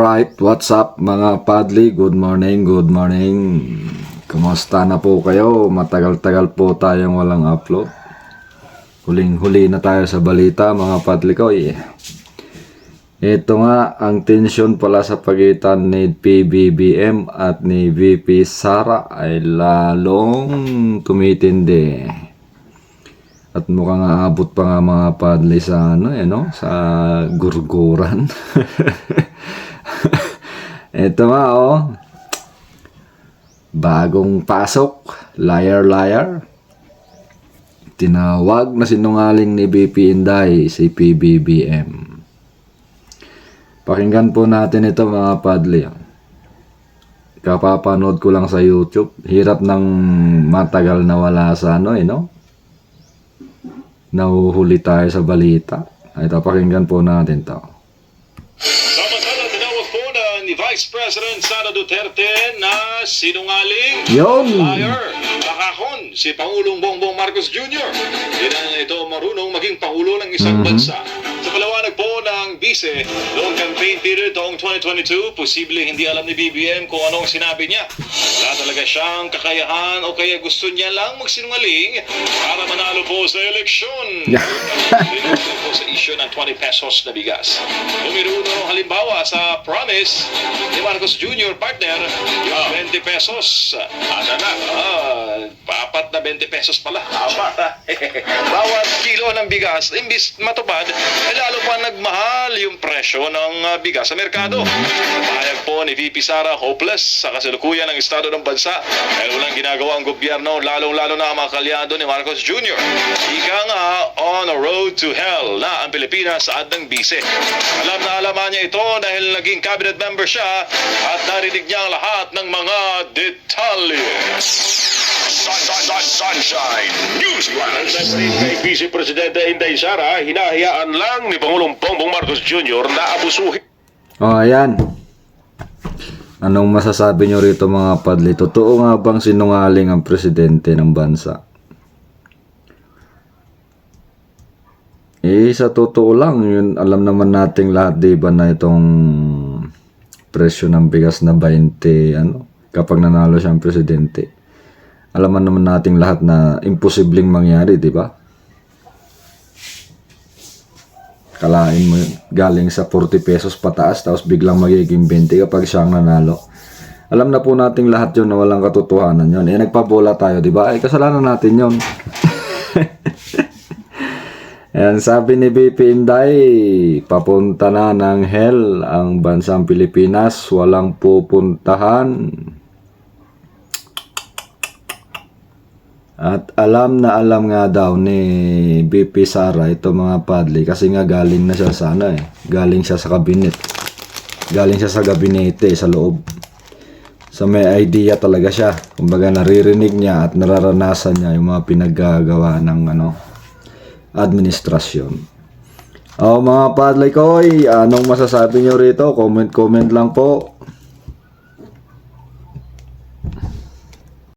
Alright, what's up mga padli? Good morning, good morning. Kumusta na po kayo? Matagal-tagal po tayong walang upload. Huling-huli na tayo sa balita mga padli ko. Ito nga, ang tensyon pala sa pagitan ni PBBM at ni VP Sara ay lalong tumitindi. At mukhang aabot pa nga mga padli sa sa gurguran. Ito nga bagong pasok, liar. Tinawag na sinungaling ni VP Inday si PBBM. Pakinggan po natin ito mga padli. Kapapanood ko lang sa YouTube. Hirap ng matagal na wala sa nahuhuli tayo sa balita. Ito, pakinggan po natin to. Samantala, tinawag po ni Vice President Sara Duterte na sinungaling, Yun! liar, bakakon, si Pangulong Bongbong Marcos Jr. Hindi na ito marunong maging Pangulo ng isang bansa. Sa palawanag po ng bise, noong campaign period taong 2022, posible hindi alam ni BBM kung anong sinabi niya. Wala talaga siyang kakayahan o kaya gusto niya lang magsinungaling para manalo po sa eleksyon. Dinugtong po sa issue ng 20 pesos na bigas. Umiruno halimbawa sa promise ni Marcos Jr. partner, yung 20 pesos. Ano na? Apat na 20 pesos pala. Bawat kilo ng bigas, imbis matupad, lalo pa nagmahal yung presyo ng bigas sa merkado. Pahayag po ni VP Sara, hopeless sa kasalukuyan ng estado ng bansa dahil walang ginagawa ang gobyerno, lalong-lalo na ang mga kalyado ni Marcos Jr. Ika nga, on a road to hell na ang Pilipinas sa ng bise. Alam na alaman niya ito dahil naging cabinet member siya at narinig niya ang lahat ng mga detalye. Sunshine Newsflash. Kay Vice Presidente Inday Sara, hinahayaan lang ni Pangulong Bongbong Marcos Jr. na abusuhin. Ayan. Anong masasabi nyo rito mga padli? Totoo nga bang sinungaling ang presidente ng bansa? Sa totoo lang, yun, alam naman nating lahat, diba, na itong presyo ng bigas na 20, kapag nanalo siyang presidente. Alaman naman nating lahat na imposibleng mangyari, di ba? Kalain mo galing sa 40 pesos pataas tapos biglang magiging 20 kapag siyang nanalo. Alam na po nating lahat yun na walang katotohanan yun. Nagpabola tayo, di ba? Kasalanan natin yun. Ayan, sabi ni VP Inday, papunta na ng hell ang bansang Pilipinas, walang pupuntahan. At alam na alam nga daw ni VP Sara ito mga padli kasi nga galing na siya sa galing siya sa kabinet. Galing siya sa gabinete sa loob. So may idea talaga siya. Kumbaga naririnig niya at nararanasan niya yung mga pinaggagawa ng administrasyon. Mga padli ko, anong masasabi niyo rito? Comment lang po.